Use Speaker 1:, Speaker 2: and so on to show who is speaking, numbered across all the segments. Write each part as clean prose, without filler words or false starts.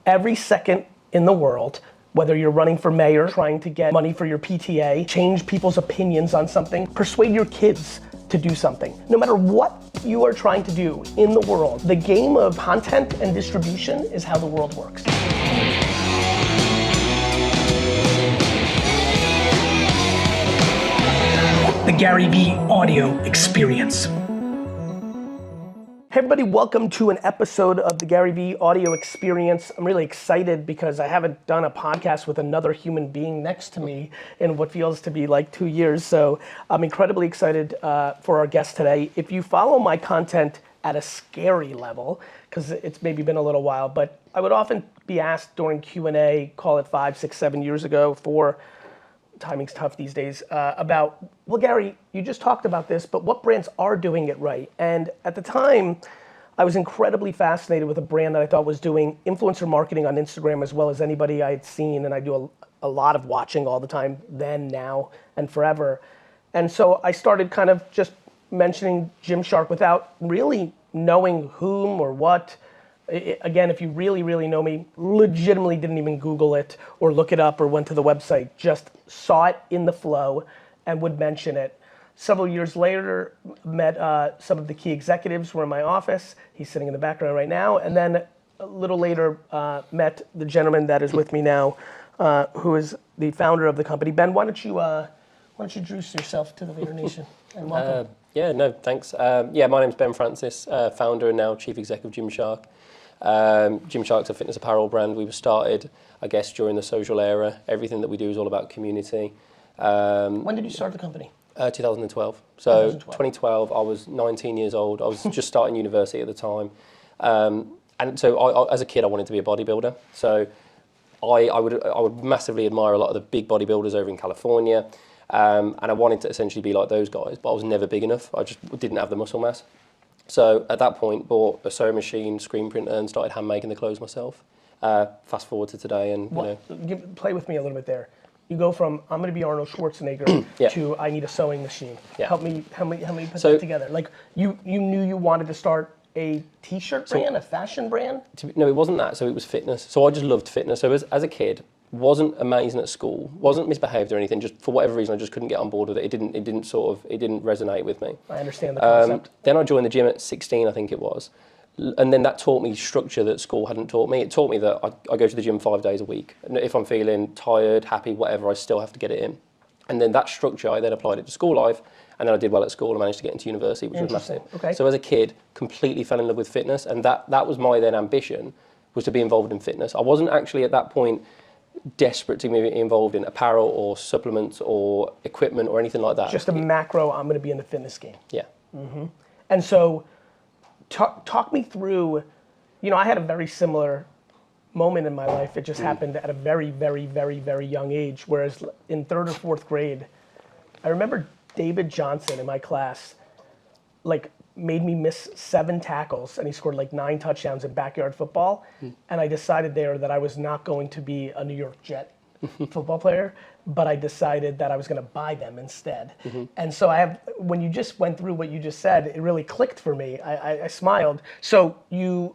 Speaker 1: every second in the world, whether you're running for mayor, trying to get money for your PTA, change people's opinions on something, persuade your kids to do something. No matter what you are trying to do in the world, the game of content and distribution is how the world works. The Garyvee audio experience. Hey everybody, welcome to an episode of the Garyvee audio experience. I'm really excited because I haven't done a podcast with another human being next to me in what feels to be like 2 years. So I'm incredibly excited for our guest today. If you follow my content at a scary level, because it's maybe been a little while, but I would often be asked during Q&A, call it 5, 6, 7 years ago, timing's tough these days, about, well, Gary, you just talked about this, but what brands are doing it right? And at the time, I was incredibly fascinated with a brand that I thought was doing influencer marketing on Instagram as well as anybody I had seen, and I do a lot of watching all the time, then, now, and forever. And so I started kind of just mentioning Gymshark without really knowing whom or what. Again, if you really, really know me, legitimately didn't even Google it or look it up or went to the website, just saw it in the flow and would mention it. Several years later, met some of the key executives who were in my office. He's sitting in the background right now. And then a little later, met the gentleman that is with me now, who is the founder of the company. Ben, why don't you introduce yourself to the Vader Nation and welcome.
Speaker 2: Yeah, no, thanks. My name's Ben Francias, founder and now chief executive of Gymshark. Gymshark's a fitness apparel brand. We were started, I guess, during the social era. Everything that we do is all about community.
Speaker 1: When did you start the company?
Speaker 2: 2012. So 2012, I was 19 years old. I was just starting university at the time. And so I, as a kid, I wanted to be a bodybuilder. So I would massively admire a lot of the big bodybuilders over in California. And I wanted to essentially be like those guys, but I was never big enough. I just didn't have the muscle mass. So at that point, bought a sewing machine, screen printer, and started hand making the clothes myself. Fast forward to today, and
Speaker 1: play with me a little bit there. You go from I'm going to be Arnold Schwarzenegger to I need a sewing machine. Yeah. Help me put that together. Like you knew you wanted to start a t-shirt brand, a fashion brand?
Speaker 2: No, it wasn't that. So it was fitness. So I just loved fitness. So as a kid, wasn't amazing at school, wasn't misbehaved or anything, just for whatever reason I just couldn't get on board with it. It didn't resonate with me.
Speaker 1: I understand the concept.
Speaker 2: Then I joined the gym at 16, I think it was. And then that taught me structure that school hadn't taught me. It taught me that I go to the gym 5 days a week. And if I'm feeling tired, happy, whatever, I still have to get it in. And then that structure, I then applied it to school life. And then I did well at school and managed to get into university, which was massive.
Speaker 1: Okay.
Speaker 2: So as a kid, completely fell in love with fitness. And that was my then ambition, was to be involved in fitness. I wasn't actually at that point desperate to be involved in apparel or supplements or equipment or anything like that.
Speaker 1: Just a macro, I'm going to be in the fitness game.
Speaker 2: Yeah.
Speaker 1: Mm-hmm. And so talk me through, I had a very similar moment in my life. It just happened at a very, very, very, very young age. Whereas in 3rd or 4th grade, I remember David Johnson in my class, made me miss 7 tackles and he scored 9 touchdowns in backyard football. And I decided there that I was not going to be a New York Jet football player, but I decided that I was going to buy them instead. And so when you just went through what you just said, it really clicked for me. I smiled. So you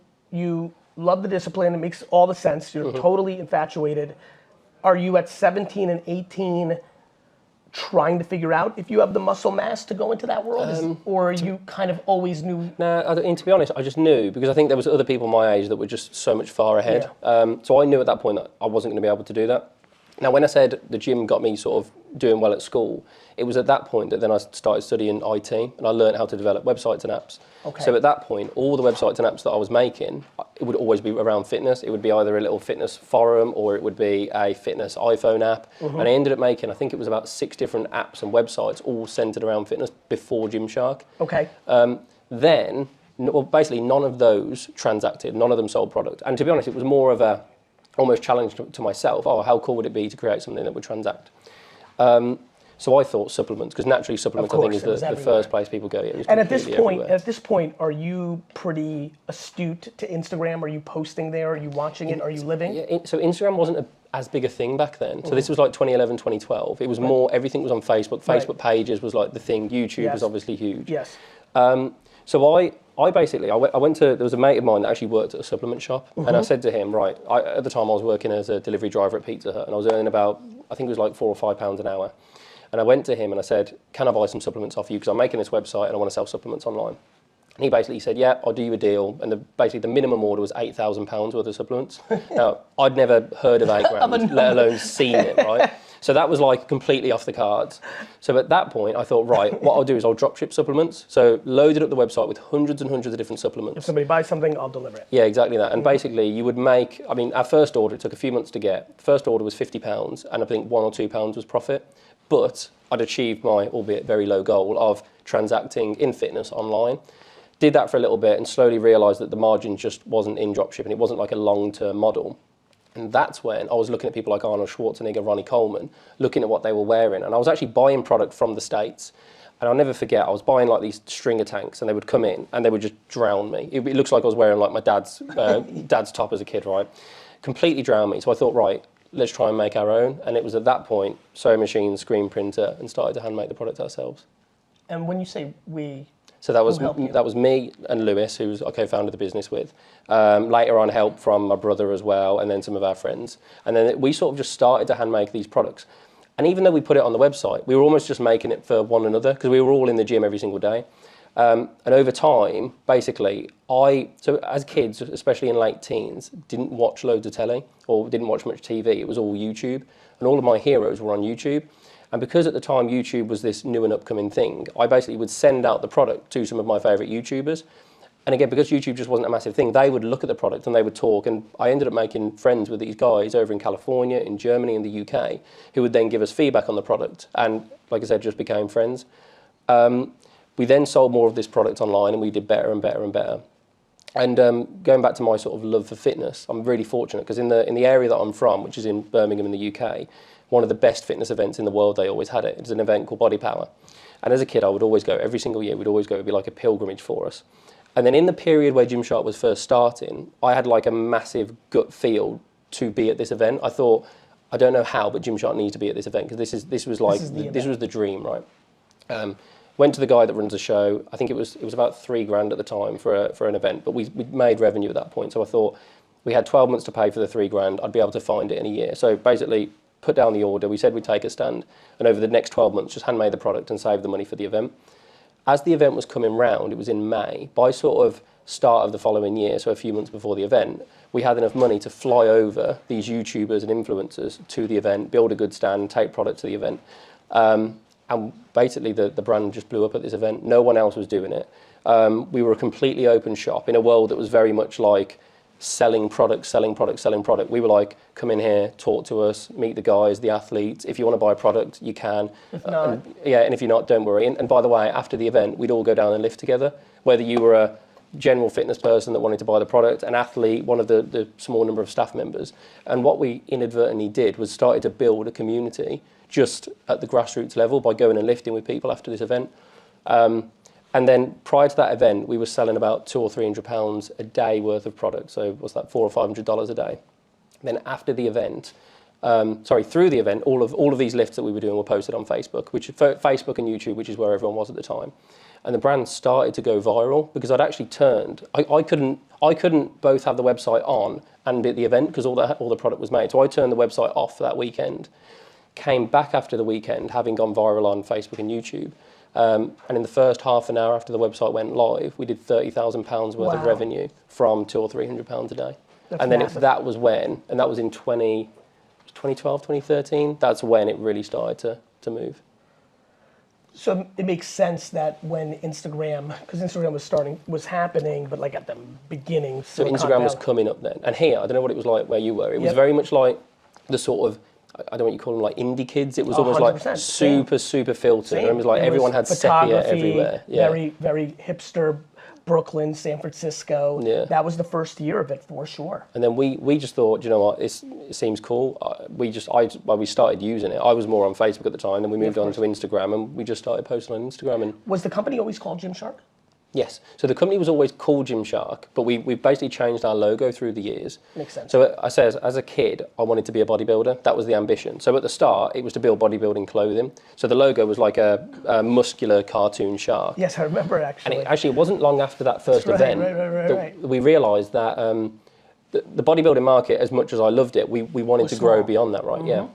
Speaker 1: love the discipline. It makes all the sense. You're totally infatuated. Are you at 17 and 18 trying to figure out if you have the muscle mass to go into that world, or you kind of always knew?
Speaker 2: No, to be honest, I just knew, because I think there was other people my age that were just so much far ahead. Yeah. So I knew at that point that I wasn't going to be able to do that. Now, when I said the gym got me sort of doing well at school, it was at that point that then I started studying IT and I learned how to develop websites and apps.
Speaker 1: Okay.
Speaker 2: So at that point, all the websites and apps that I was making, it would always be around fitness. It would be either a little fitness forum or it would be a fitness iPhone app. And I ended up making, I think it was about 6 different apps and websites all centered around fitness before Gymshark.
Speaker 1: Okay.
Speaker 2: Then, basically none of those transacted, none of them sold product. And to be honest, it was more of a almost challenge to myself. Oh, how cool would it be to create something that would transact? So I thought supplements, because naturally supplements, I think, is the first place people go.
Speaker 1: And at this point, are you pretty astute to Instagram? Are you posting there? Are you watching it? Are you living?
Speaker 2: Yeah, so Instagram wasn't as big a thing back then. So this was like 2011, 2012. It was more, everything was on Facebook. Facebook pages was like the thing. YouTube was obviously huge.
Speaker 1: Yes.
Speaker 2: So I went to, there was a mate of mine that actually worked at a supplement shop, and I said to him, right, at the time I was working as a delivery driver at Pizza Hut, and I was earning about, I think it was like £4 or £5 an hour. And I went to him and I said, can I buy some supplements off you? Because I'm making this website and I want to sell supplements online. And he basically said, yeah, I'll do you a deal. And basically the minimum order was £8,000 worth of supplements. Now, I'd never heard of 8 grams, let alone seen it, right? So that was like completely off the cards. So at that point, I thought, right, what I'll do is I'll drop ship supplements. So loaded up the website with hundreds and hundreds of different supplements.
Speaker 1: If somebody buys something, I'll deliver it.
Speaker 2: Yeah, exactly that. And basically you would make, I mean, our first order, it took a few months to get. First order was £50 and I think £1 or £2 was profit. But I'd achieved my, albeit very low goal of transacting in fitness online. Did that for a little bit and slowly realised that the margin just wasn't in dropshipping. It wasn't like a long-term model. And that's when I was looking at people like Arnold Schwarzenegger, Ronnie Coleman, looking at what they were wearing. And I was actually buying product from the States. And I'll never forget, I was buying like these stringer tanks and they would come in and they would just drown me. It looks like I was wearing like my dad's top as a kid, right? Completely drown me. So I thought, right, let's try and make our own. And it was at that point, sewing machine, screen printer, and started to hand make the product ourselves.
Speaker 1: And when you say we...
Speaker 2: So that was me and Lewis, who I co-founded the business with. Later on, help from my brother as well, and then some of our friends. And then we sort of just started to hand make these products. And even though we put it on the website, we were almost just making it for one another because we were all in the gym every single day. And over time, basically, so as kids, especially in late teens, didn't watch loads of telly or didn't watch much TV. It was all YouTube. And all of my heroes were on YouTube. And because at the time YouTube was this new and upcoming thing, I basically would send out the product to some of my favourite YouTubers. And again, because YouTube just wasn't a massive thing, they would look at the product and they would talk. And I ended up making friends with these guys over in California, in Germany, in the UK, who would then give us feedback on the product. And like I said, just became friends. We then sold more of this product online and we did better and better and better. And going back to my sort of love for fitness, I'm really fortunate because in the area that I'm from, which is in Birmingham in the UK, one of the best fitness events in the world, they always had it. It's an event called Body Power. And as a kid, I would always go, every single year, we'd always go, it'd be like a pilgrimage for us. And then in the period where Gymshark was first starting, I had like a massive gut feel to be at this event. I thought, I don't know how, but Gymshark needs to be at this event because this was the dream, right? Went to the guy that runs the show. I think it was about £3,000 at the time for an event, but we made revenue at that point. So I thought we had 12 months to pay for the £3,000. I'd be able to find it in a year. So basically, put down the order. We said we'd take a stand, and over the next 12 months, just handmade the product and saved the money for the event. As the event was coming round, it was in May. By sort of start of the following year, so a few months before the event, we had enough money to fly over these YouTubers and influencers to the event, build a good stand, take product to the event. And basically the brand just blew up at this event. No one else was doing it. We were a completely open shop in a world that was very much like selling product. We were like, come in here, talk to us, meet the guys, the athletes. If you want to buy a product, you can.
Speaker 1: If not.
Speaker 2: And if you're not, don't worry. And by the way, after the event, we'd all go down and lift together. Whether you were a general fitness person that wanted to buy the product, an athlete, one of the small number of staff members. And what we inadvertently did was started to build a community just at the grassroots level by going and lifting with people after this event. And then prior to that event, we were selling about £200 or £300 a day worth of product. So what's that, $400 or $500 a day? Then after the event, through the event, all of these lifts that we were doing were posted on Facebook, Facebook and YouTube, which is where everyone was at the time. And the brand started to go viral because I'd actually turned. I couldn't both have the website on and be at the event because all the product was made. So I turned the website off for that weekend. Came back after the weekend, having gone viral on Facebook and YouTube. And in the first half an hour after the website went live, we did £30,000 worth of revenue from £200 or £300 a day.
Speaker 1: That's
Speaker 2: and then
Speaker 1: massive.
Speaker 2: that was when, and that was in 2012, 2013, that's when it really started to move.
Speaker 1: So it makes sense that when Instagram, because Instagram was happening, but like at the beginning.
Speaker 2: So Instagram was coming up then. And here, I don't know what it was like where you were. It was very much like the sort of, I don't know what you call them, like indie kids. It was almost like super filtered. And it was like everyone had sepia everywhere. Yeah.
Speaker 1: Very, very hipster, Brooklyn, San Francisco.
Speaker 2: Yeah.
Speaker 1: That was the first year of it for sure.
Speaker 2: And then we just thought, you know what, it seems cool. We started using it. I was more on Facebook at the time, then we moved on to Instagram, and we just started posting on Instagram. And
Speaker 1: was the company always called Gymshark?
Speaker 2: Yes. So the company was always called Gymshark, but we've basically changed our logo through the years.
Speaker 1: Makes sense.
Speaker 2: So I said, as a kid, I wanted to be a bodybuilder. That was the ambition. So at the start, it was to build bodybuilding clothing. So the logo was like a muscular cartoon shark.
Speaker 1: Yes, I remember actually.
Speaker 2: And it wasn't long after that first event that we realised that the bodybuilding market, as much as I loved it, we wanted to grow beyond that, right? Yeah.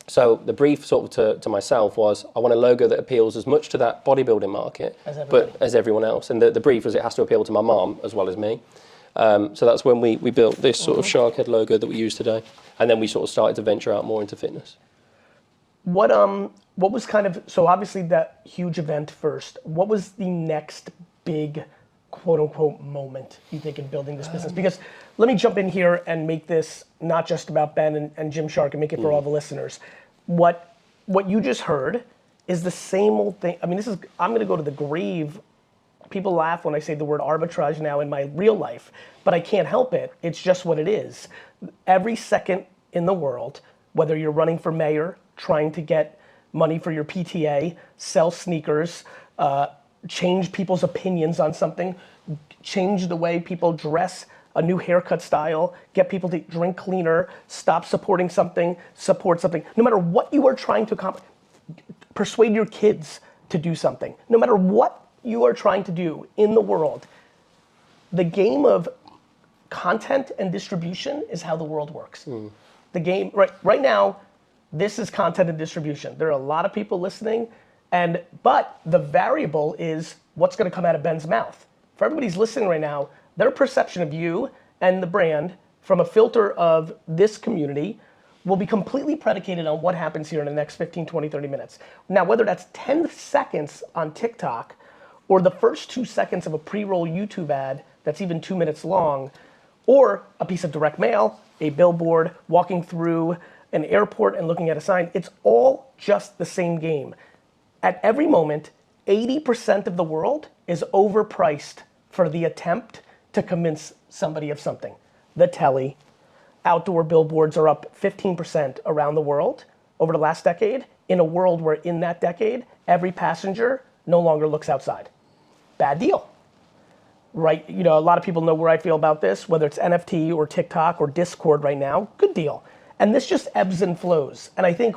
Speaker 2: So the brief sort of to myself was, I want a logo that appeals as much to that bodybuilding market, but as everyone else. And the brief was it has to appeal to my mom as well as me. So that's when we built this sort of shark head logo that we use today. And then we sort of started to venture out more into fitness.
Speaker 1: What was kind of, so obviously that huge event first, what was the next big quote unquote moment you think in building this business? Because let me jump in here and make this not just about Ben and Gymshark and make it for all the listeners. What you just heard is the same old thing. I mean, I'm gonna go to the grave. People laugh when I say the word arbitrage now in my real life, but I can't help it. It's just what it is. Every second in the world, whether you're running for mayor, trying to get money for your PTA, sell sneakers, change people's opinions on something, change the way people dress, a new haircut style, get people to drink cleaner, stop supporting something, support something. No matter what you are trying to accomplish, persuade your kids to do something. No matter what you are trying to do in the world, the game of content and distribution is how the world works. The game, right now, this is content and distribution. There are a lot of people listening, but the variable is what's gonna come out of Ben's mouth. For everybody's listening right now, their perception of you and the brand from a filter of this community will be completely predicated on what happens here in the next 15, 20, 30 minutes. Now, whether that's 10 seconds on TikTok or the first 2 seconds of a pre-roll YouTube ad that's even 2 minutes long, or a piece of direct mail, a billboard, walking through an airport and looking at a sign, it's all just the same game. At every moment, 80% of the world is overpriced for the attempt to convince somebody of something. The telly, outdoor billboards are up 15% around the world over the last decade, in a world where in that decade, every passenger no longer looks outside. Bad deal. Right, a lot of people know where I feel about this, whether it's NFT or TikTok or Discord right now, good deal. And this just ebbs and flows. And I think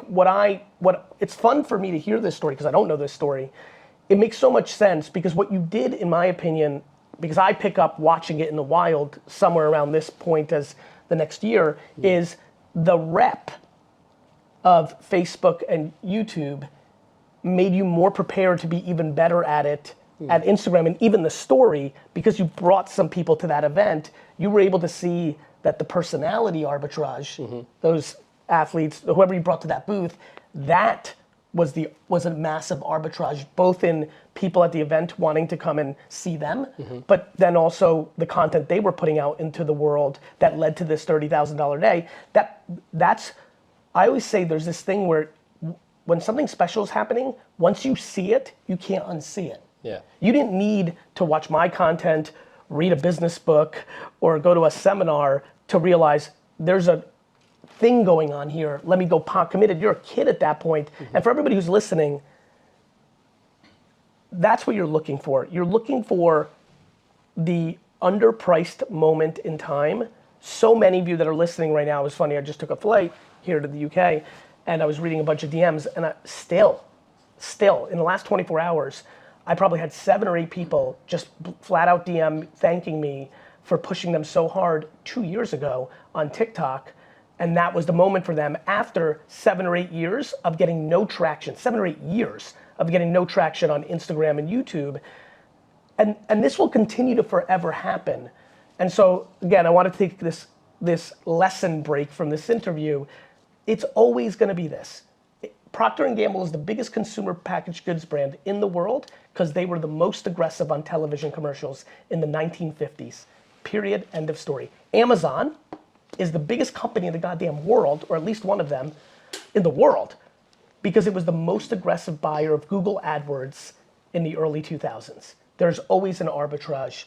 Speaker 1: it's fun for me to hear this story because I don't know this story. It makes so much sense because what you did, in my opinion, because I pick up watching it in the wild somewhere around this point as the next year, is the rep of Facebook and YouTube made you more prepared to be even better at it at Instagram, and even the story, because you brought some people to that event, you were able to see that the personality arbitrage, those athletes, whoever you brought to that booth, that was a massive arbitrage, both in people at the event wanting to come and see them, but then also the content they were putting out into the world that led to this $30,000 day. That's, I always say there's this thing where when something special is happening, once you see it, you can't unsee it.
Speaker 2: Yeah.
Speaker 1: You didn't need to watch my content, read a business book, or go to a seminar to realize there's a thing going on here. Let me go committed. You're a kid at that point. And for everybody who's listening, that's what you're looking for. You're looking for the underpriced moment in time. So many of you that are listening right now, it's funny, I just took a flight here to the UK and I was reading a bunch of DMs and still, in the last 24 hours, I probably had 7 or 8 people just flat out DM thanking me for pushing them so hard 2 years ago on TikTok. And that was the moment for them after 7 or 8 years of getting no traction, 7 or 8 years of getting no traction on Instagram and YouTube. And this will continue to forever happen. And so again, I want to take this lesson break from this interview. It's always going to be this. Procter & Gamble is the biggest consumer packaged goods brand in the world because they were the most aggressive on television commercials in the 1950s. Period, end of story. Amazon is the biggest company in the goddamn world, or at least one of them in the world, because it was the most aggressive buyer of Google AdWords in the early 2000s. There's always an arbitrage.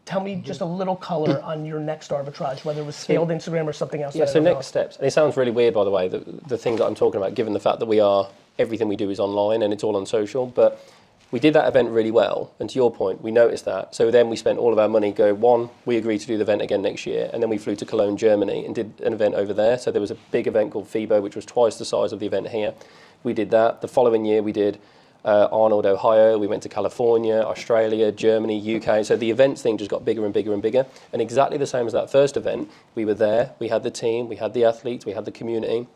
Speaker 1: Tell me just a little color on your next arbitrage, whether it was scaled Instagram or something else.
Speaker 2: Yeah, so next steps. And it sounds really weird, by the way, the thing that I'm talking about, given the fact that everything we do is online and it's all on social, but We did that event really well, and to your point, we noticed that. So then we spent all of our money we agreed to do the event again next year, and then we flew to Cologne, Germany, and did an event over there. So there was a big event called FIBO, which was twice the size of the event here. We did that. The following year, we did Arnold, Ohio. We went to California, Australia, Germany, UK. So the events thing just got bigger and bigger and bigger. And exactly the same as that first event, we were there, we had the team, we had the athletes, we had the community.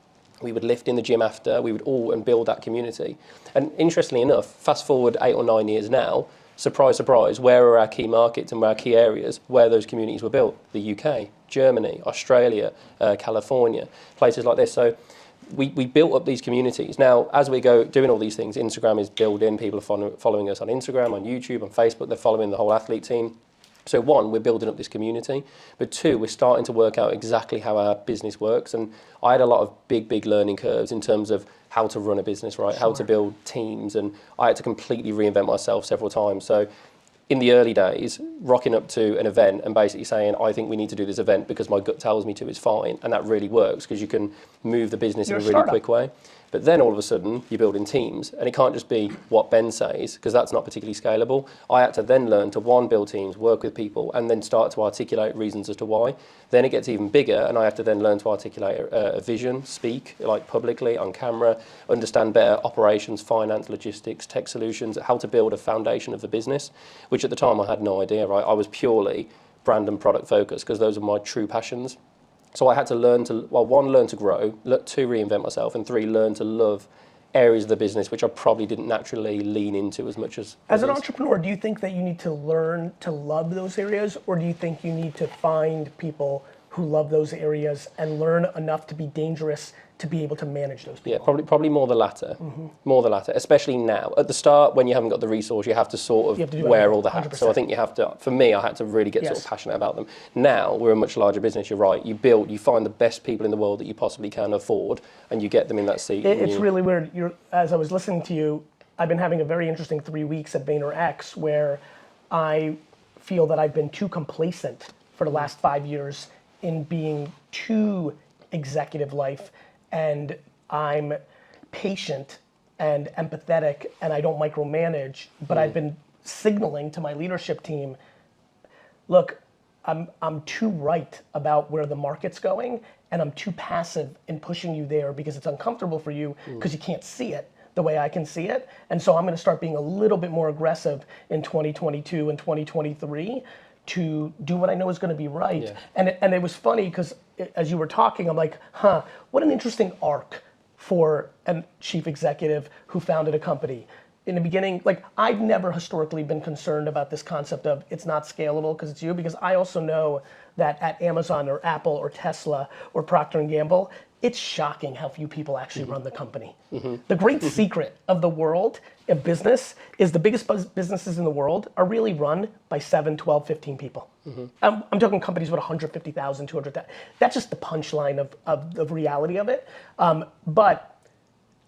Speaker 2: We would lift in the gym after, we would all and build that community. And interestingly enough, fast forward 8 or 9 years now, surprise, surprise, where are our key markets and our key areas where those communities were built? The UK, Germany, Australia, California, places like this. So we built up these communities. Now, as we go doing all these things, Instagram is building, people are following us on Instagram, on YouTube, on Facebook, they're following the whole athlete team. So one, we're building up this community, but two, we're starting to work out exactly how our business works. And I had a lot of big learning curves in terms of how to run a business, right? Sure. How to build teams. And I had to completely reinvent myself several times. So in the early days, rocking up to an event and basically saying, I think we need to do this event because my gut tells me to, is fine. And that really works because you can move the business in a really quick way. But then all of a sudden, you're building teams, and it can't just be what Ben says, because that's not particularly scalable. I had to then learn to, one, build teams, work with people, and then start to articulate reasons as to why. Then it gets even bigger, and I have to then learn to articulate a vision, speak like publicly, on camera, understand better operations, finance, logistics, tech solutions, how to build a foundation of the business, which at the time I had no idea, right? I was purely brand and product focused, because those are my true passions. So I had to learn to, well, one, learn to grow, two, reinvent myself, and three, learn to love areas of the business which I probably didn't naturally lean into as much as...
Speaker 1: As an entrepreneur, do you think that you need to learn to love those areas, or do you think you need to find people who love those areas and learn enough to be dangerous to be able to manage those people?
Speaker 2: Yeah, probably more the latter. Mm-hmm. More the latter, especially now. At the start, when you haven't got the resource, you have to sort of wear all the hats. 100%. So I think you have to, for me, I had to really get sort of passionate about them. Now, we're a much larger business, you're right. You find the best people in the world that you possibly can afford, and you get them in that seat.
Speaker 1: It's really weird. As I was listening to you, I've been having a very interesting 3 weeks at VaynerX where I feel that I've been too complacent for the last 5 years in being too executive life, and I'm patient and empathetic and I don't micromanage, but I've been signaling to my leadership team, look, I'm too right about where the market's going, and I'm too passive in pushing you there because it's uncomfortable for you because you can't see it the way I can see it. And so I'm gonna start being a little bit more aggressive in 2022 and 2023 to do what I know is going to be right. Yeah. And it was funny because as you were talking, I'm like, what an interesting arc for a chief executive who founded a company. In the beginning, like, I've never historically been concerned about this concept of it's not scalable because it's you, because I also know that at Amazon or Apple or Tesla or Procter & Gamble, it's shocking how few people actually run the company. Mm-hmm. The great secret of the world of business is the biggest businesses in the world are really run by 7, 12, 15 people. Mm-hmm. I'm talking companies with 150,000, 200,000. That's just the punchline of the reality of it. But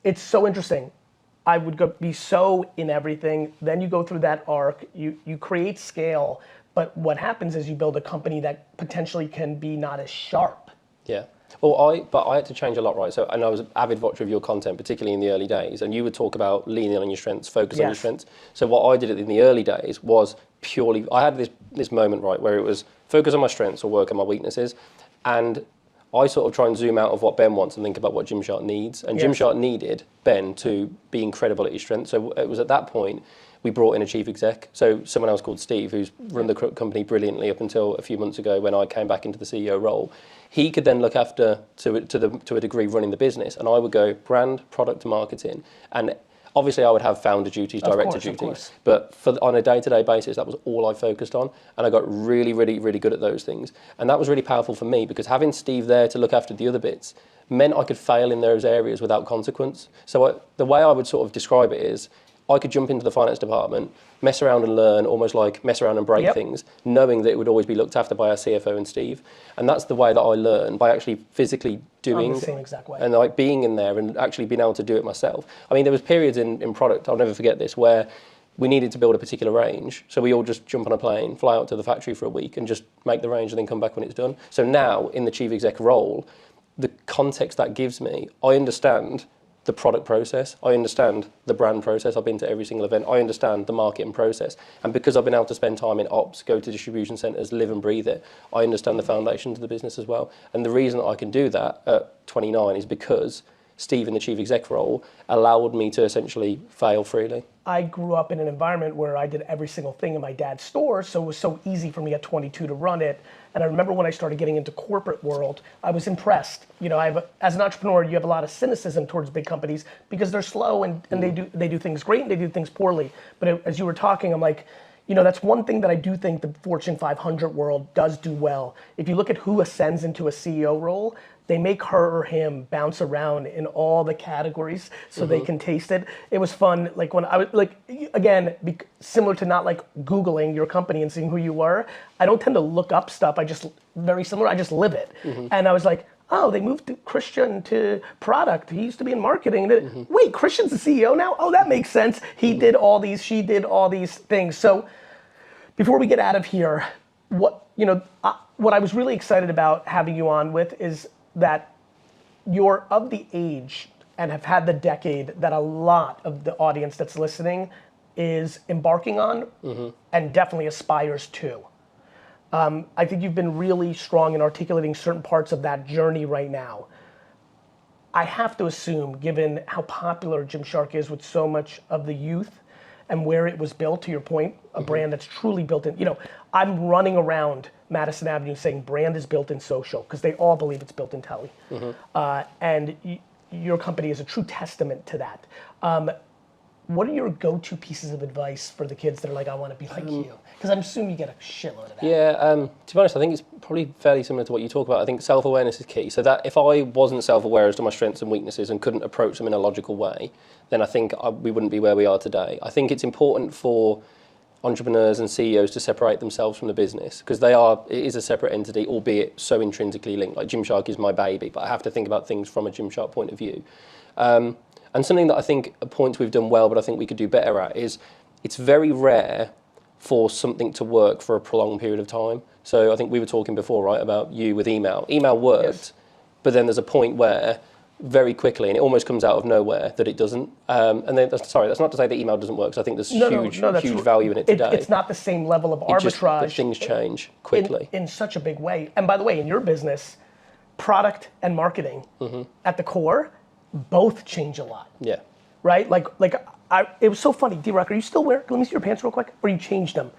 Speaker 1: it's so interesting. I would be so in everything. Then you go through that arc, you create scale, but what happens is you build a company that potentially can be not as sharp.
Speaker 2: Yeah. Well, I had to change a lot, right? So, and I was an avid watcher of your content, particularly in the early days, and you would talk about leaning on your strengths, focus on your strengths. So what I did in the early days was purely, I had this moment, right, where it was focus on my strengths or work on my weaknesses, and I sort of try and zoom out of what Ben wants and think about what Gymshark needs. And Gymshark needed Ben to be incredible at his strengths. So it was at that point we brought in a chief exec. So someone else called Steve, who's run the company brilliantly up until a few months ago when I came back into the CEO role. He could then look after, to a degree, running the business. And I would go brand, product, marketing. And obviously I would have founder duties, director duties. But on a day-to-day basis, that was all I focused on. And I got really, really, really good at those things. And that was really powerful for me because having Steve there to look after the other bits meant I could fail in those areas without consequence. So the way I would sort of describe it is, I could jump into the finance department, mess around and learn, almost like mess around and break things, knowing that it would always be looked after by our CFO and Steve. And that's the way that I learn, by actually physically doing.
Speaker 1: The same exact way.
Speaker 2: And like being in there and actually being able to do it myself. I mean, there was periods in product, I'll never forget this, where we needed to build a particular range. So we all just jump on a plane, fly out to the factory for a week and just make the range and then come back when it's done. So now in the chief exec role, the context that gives me, I understand the product process. I understand the brand process. I've been to every single event. I understand the marketing process. And because I've been able to spend time in ops, go to distribution centres, live and breathe it, I understand the foundations of the business as well. And the reason that I can do that at 29 is because Steve in the chief exec role allowed me to essentially fail freely.
Speaker 1: I grew up in an environment where I did every single thing in my dad's store, so it was so easy for me at 22 to run it. And I remember when I started getting into corporate world, I was impressed. You know, as an entrepreneur, you have a lot of cynicism towards big companies because they're slow and they do things great and they do things poorly. But as you were talking, I'm like, you know, that's one thing that I do think the Fortune 500 world does do well. If you look at who ascends into a CEO role, they make her or him bounce around in all the categories so they can taste it. It was fun, like when I was, like, again, similar to not like Googling your company and seeing who you were, I don't tend to look up stuff, I just live it. And I was like, oh, they moved Christian to product. He used to be in marketing. Wait, Christian's the CEO now? Oh, that makes sense. He did all these, she did all these things. So before we get out of here, what I was really excited about having you on with is that you're of the age and have had the decade that a lot of the audience that's listening is embarking on and definitely aspires to. I think you've been really strong in articulating certain parts of that journey right now. I have to assume, given how popular Gymshark is with so much of the youth and where it was built, to your point, a brand that's truly built in, I'm running around Madison Avenue saying brand is built in social because they all believe it's built in tele. And your company is a true testament to that. What are your go-to pieces of advice for the kids that are like, I want to be like you? Because I'm assuming you get a shitload of that.
Speaker 2: Yeah, to be honest, I think it's probably fairly similar to what you talk about. I think self-awareness is key. So that if I wasn't self-aware as to my strengths and weaknesses and couldn't approach them in a logical way, then I think we wouldn't be where we are today. I think it's important for entrepreneurs and CEOs to separate themselves from the business because it is a separate entity, albeit so intrinsically linked. Like Gymshark is my baby, but I have to think about things from a Gymshark point of view. And something that I think a point we've done well, but I think we could do better at is it's very rare for something to work for a prolonged period of time. So I think we were talking before, right, about you with email. Email worked, yes. But then there's a point where very quickly, and it almost comes out of nowhere, that it doesn't. And then, that's not to say that email doesn't work, because I think there's huge value in it today.
Speaker 1: It's not the same level of arbitrage.
Speaker 2: But things change quickly.
Speaker 1: In such a big way. And by the way, in your business, product and marketing, at the core, both change a lot.
Speaker 2: Yeah.
Speaker 1: Right? It was so funny. D-Rock, are you still wearing, let me see your pants real quick, or you changed them?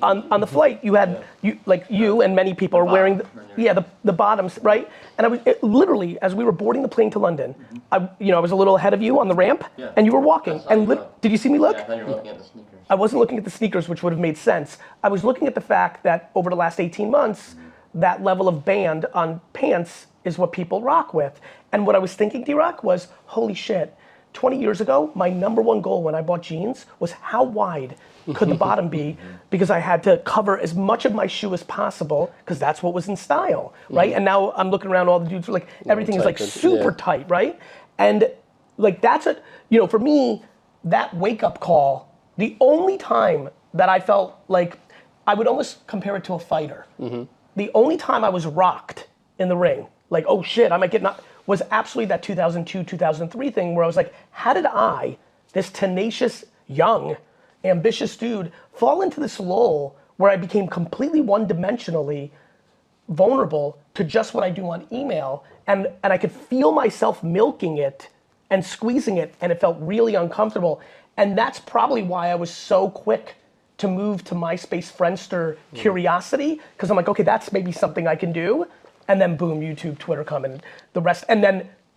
Speaker 1: On the flight, you had, you and many people are wearing, the bottoms, right? And literally, as we were boarding the plane to London, I was a little ahead of you on the ramp, and you were walking, and did you see me look?
Speaker 3: Yeah, I thought you were looking at the sneakers.
Speaker 1: I wasn't looking at the sneakers, which would have made sense. I was looking at the fact that over the last 18 months, that level of band on pants is what people rock with. And what I was thinking, D-Rock, was, holy shit, 20 years ago, my number one goal when I bought jeans was how wide could the bottom be, because I had to cover as much of my shoe as possible, because that's what was in style, right? And now I'm looking around, all the dudes are like, everything is like super tight, right? And like that's for me, that wake up call, the only time that I felt like, I would almost compare it to a fighter. The only time I was rocked in the ring, like, oh shit, I might get knocked, was absolutely that 2002, 2003 thing where I was like, how did I, this tenacious, young, ambitious dude, fall into this lull where I became completely one-dimensionally vulnerable to just what I do on email, and I could feel myself milking it and squeezing it, and it felt really uncomfortable. And that's probably why I was so quick to move to MySpace, Friendster, Curiosity, because I'm like, okay, that's maybe something I can do. And then boom, YouTube, Twitter come, and the rest. And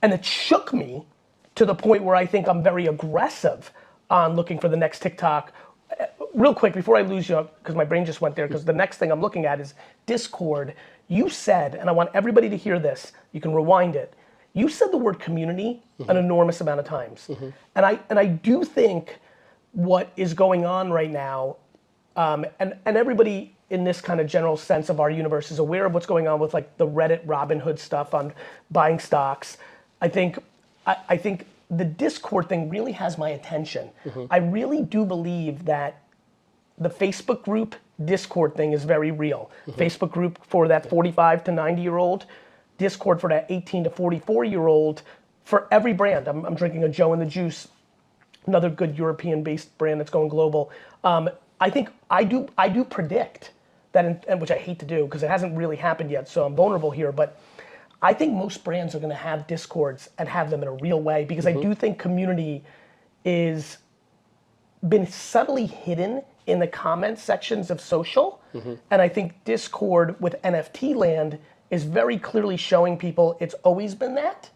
Speaker 1: it shook me to the point where I think I'm very aggressive on looking for the next TikTok. Real quick, before I lose you, because my brain just went there, because the next thing I'm looking at is Discord. You said, and I want everybody to hear this, you can rewind it. You said the word community an enormous amount of times. And I do think what is going on right now, and everybody in this kind of general sense of our universe is aware of what's going on with like the Reddit Robinhood stuff on buying stocks. I think the Discord thing really has my attention. I really do believe that the Facebook group Discord thing is very real. Facebook group for that 45 to 90-year-old, Discord for that 18 to 44-year-old, for every brand, I'm drinking a Joe and the Juice, another good European-based brand that's going global. I think I do predict that, and which I hate to do because it hasn't really happened yet, so I'm vulnerable here, but I think most brands are gonna have Discords and have them in a real way because I do think community is been subtly hidden in the comment sections of social. And I think Discord with NFT land is very clearly showing people it's always been that.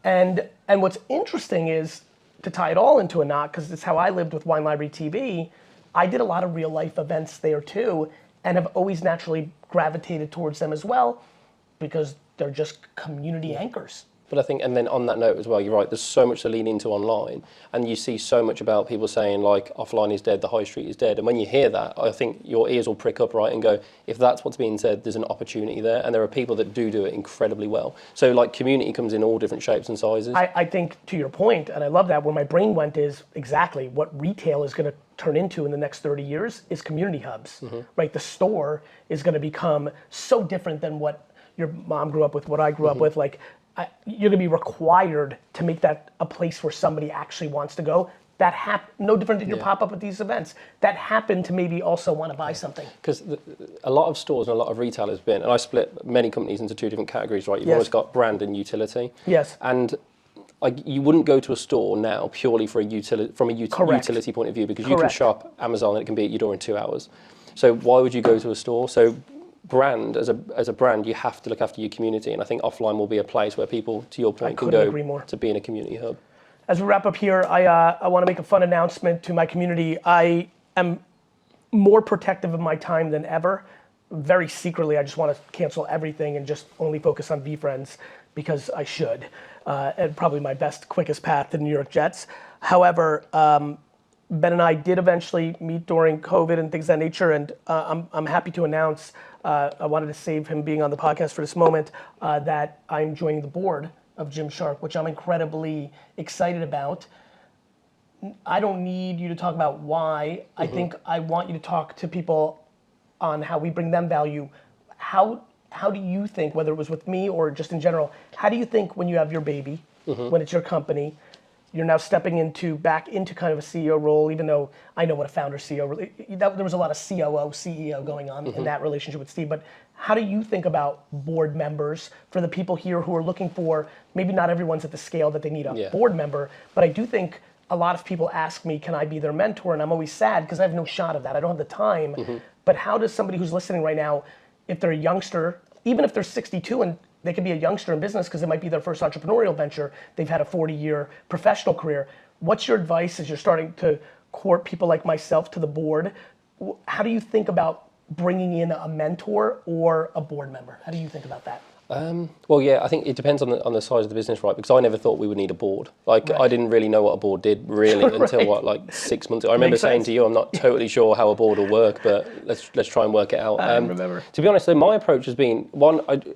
Speaker 1: And what's interesting is, to tie it all into a knot, because it's how I lived with Wine Library TV, I did a lot of real life events there too, and have always naturally gravitated towards them as well, because they're just community anchors.
Speaker 2: But I think, and then on that note as well, you're right, there's so much to lean into online, and you see so much about people saying like, offline is dead, the high street is dead. And when you hear that, I think your ears will prick up, right, and go, if that's what's being said, there's an opportunity there, and there are people that do it incredibly well. So like community comes in all different shapes and sizes.
Speaker 1: I think to your point, and I love that, where my brain went is exactly what retail is gonna turn into in the next 30 years is community hubs, right? The store is gonna become so different than what your mom grew up with, what I grew up with, like, you're gonna be required to make that a place where somebody actually wants to go. That no different than your pop-up at these events. That happen to maybe also want to buy something.
Speaker 2: Because a lot of stores and a lot of retailers and I split many companies into two different categories, right? You've always got brand and utility.
Speaker 1: Yes.
Speaker 2: And you wouldn't go to a store now purely for from a utility point of view, because you can shop Amazon and it can be at your door in 2 hours. So why would you go to a store? So brand, as a brand, you have to look after your community, and I think offline will be a place where people, to your point, can go to be in a community hub.
Speaker 1: As we wrap up here, I want to make a fun announcement to my community. I am more protective of my time than ever. Very secretly, I just want to cancel everything and just only focus on VeeFriends because I should. And probably my best, quickest path to the New York Jets. However, Ben and I did eventually meet during COVID and things of that nature, and I'm happy to announce, I wanted to save him being on the podcast for this moment, that I'm joining the board of Gymshark, which I'm incredibly excited about. I don't need you to talk about why. I think I want you to talk to people on how we bring them value. How do you think, whether it was with me or just in general, how do you think when you have your baby, when it's your company, you're now stepping back into kind of a CEO role, even though I know what a founder CEO really, there was a lot of COO, CEO going on in that relationship with Steve, but how do you think about board members for the people here who are looking for, maybe not everyone's at the scale that they need a board member, but I do think a lot of people ask me, can I be their mentor? And I'm always sad because I have no shot of that. I don't have the time. But how does somebody who's listening right now, if they're a youngster, even if they're 62 and they could be a youngster in business because it might be their first entrepreneurial venture, they've had a 40-year professional career. What's your advice as you're starting to court people like myself to the board? How do you think about bringing in a mentor or a board member? How do you think about that?
Speaker 2: Well, yeah, I think it depends on the size of the business, right? Because I never thought we would need a board. Like, I didn't really know what a board did really until like 6 months ago. I remember saying to you, I'm not totally sure how a board will work, but let's try and work it out.
Speaker 1: I remember.
Speaker 2: To be honest, though, my approach has been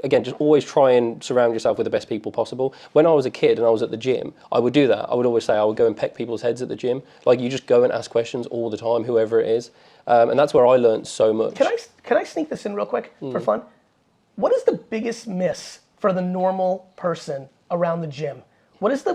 Speaker 2: again, just always try and surround yourself with the best people possible. When I was a kid and I was at the gym, I would do that. I would always say I would go and peck people's heads at the gym. Like, you just go and ask questions all the time, whoever it is, and that's where I learned so much.
Speaker 1: Can I sneak this in real quick for fun? What is the biggest miss for the normal person around the gym? What is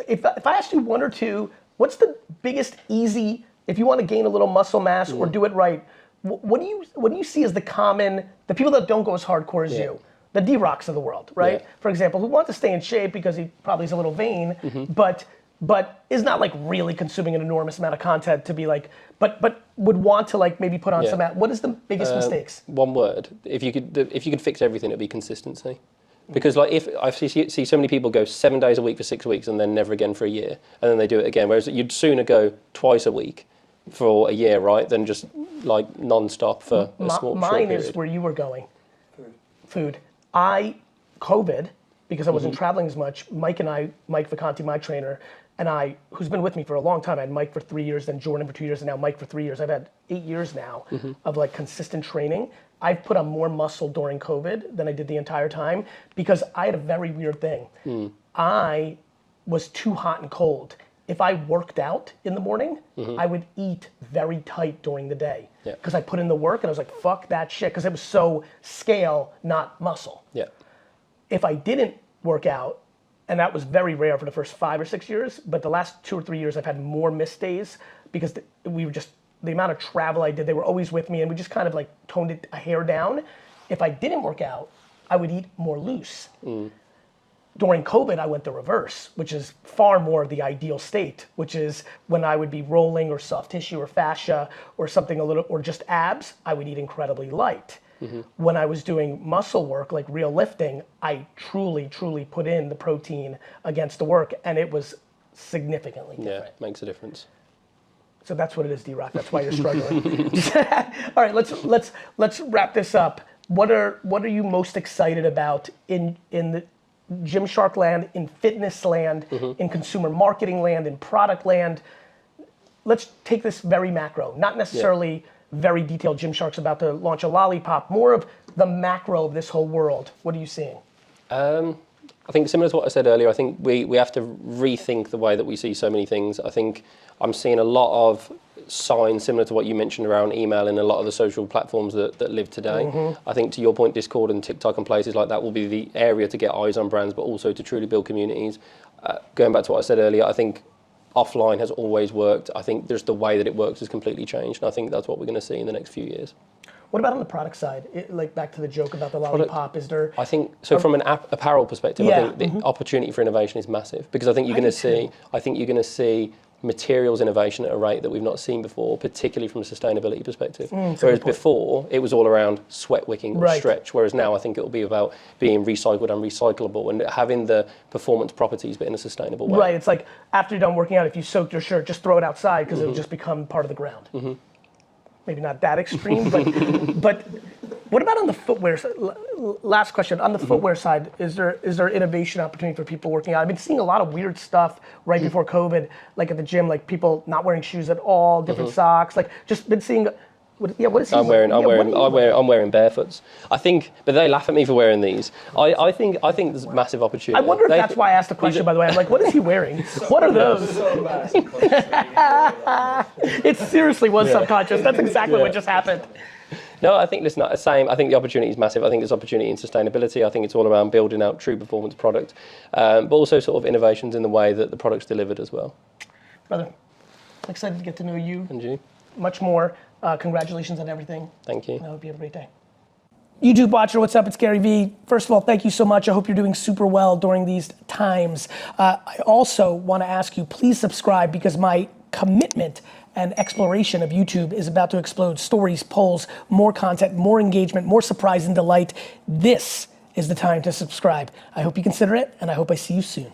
Speaker 1: if I asked you one or two, what's the biggest easy, if you want to gain a little muscle mass or do it right, what do you see as the people that don't go as hardcore as you? The D-Rocks of the world, right? For example, who want to stay in shape because he probably is a little vain, but is not like really consuming an enormous amount of content to be like, but would want to like maybe put on some, what is the biggest mistakes?
Speaker 2: One word, if you could fix everything, it'd be consistency. Because like if I see so many people go 7 days a week for 6 weeks and then never again for a year, and then they do it again, whereas you'd sooner go twice a week for a year, right, than just like non-stop for a short period.
Speaker 1: Mine is where you were going. Food. COVID, because I wasn't traveling as much, Mike Vacanti, my trainer, and I, who's been with me for a long time, I had Mike for 3 years, then Jordan for 2 years, and now Mike for 3 years. I've had 8 years now of like consistent training. I've put on more muscle during COVID than I did the entire time because I had a very weird thing. I was too hot and cold. If I worked out in the morning, I would eat very tight during the day because I put in the work and I was like, fuck that shit, because it was so scale, not muscle. If I didn't work out And that was very rare for the first 5 or 6 years. But the last 2 or 3 years, I've had more missed days because we were just, the amount of travel I did, they were always with me and we just kind of like toned it a hair down. If I didn't work out, I would eat more loose. During COVID, I went the reverse, which is far more the ideal state, which is when I would be rolling or soft tissue or fascia or something a little, or just abs, I would eat incredibly light. When I was doing muscle work, like real lifting, I truly, truly put in the protein against the work, and it was significantly different.
Speaker 2: Yeah, makes a difference.
Speaker 1: So that's what it is, D-Rock. That's why you're struggling. All right, let's wrap this up. What are you most excited about in the Gymshark land, in fitness land, in consumer marketing land, in product land? Let's take this very macro, not necessarily very detailed. Gymshark's about to launch a lollipop, more of the macro of this whole world. What are you seeing?
Speaker 2: I think similar to what I said earlier, I think we have to rethink the way that we see so many things. I think I'm seeing a lot of signs similar to what you mentioned around email and a lot of the social platforms that live today. I think to your point, Discord and TikTok and places like that will be the area to get eyes on brands, but also to truly build communities. Going back to what I said earlier, I think offline has always worked. I think just the way that it works has completely changed. And I think that's what we're going to see in the next few years.
Speaker 1: What about on the product side? Like back to the joke about the lollipop, is there?
Speaker 2: I think, so from an apparel perspective, I think the opportunity for innovation is massive because I think you're going to see materials innovation at a rate that we've not seen before, particularly from a sustainability perspective. Whereas before, it was all around sweat wicking or stretch, whereas now I think it will be about being recycled and recyclable and having the performance properties but in a sustainable way.
Speaker 1: Right, it's like after you're done working out, if you soaked your shirt, just throw it outside because it'll just become part of the ground. Maybe not that extreme, but what about on the footwear side? Last question, on the footwear side, is there innovation opportunity for people working out? I've been seeing a lot of weird stuff right before COVID, like at the gym, like people not wearing shoes at all, different socks, like just been seeing, what is he
Speaker 2: I'm wearing barefoots. I think, but they laugh at me for wearing these. I think there's massive opportunity.
Speaker 1: I wonder if that's why I asked the question, by the way. I'm like, what is he wearing? What are those? It seriously was subconscious. That's exactly what just happened.
Speaker 2: No, I think it's not the same. I think the opportunity is massive. I think there's opportunity in sustainability. I think it's all around building out true performance product, but also sort of innovations in the way that the product's delivered as well.
Speaker 1: Brother, I'm excited to get to know you.
Speaker 2: And you.
Speaker 1: Much more. Congratulations on everything.
Speaker 2: Thank you.
Speaker 1: I hope you have a great day. YouTube watcher, what's up? It's Garyvee. First of all, thank you so much. I hope you're doing super well during these times. I also want to ask you, please subscribe because my commitment and exploration of YouTube is about to explode. Stories, polls, more content, more engagement, more surprise and delight. This is the time to subscribe. I hope you consider it, and I hope I see you soon.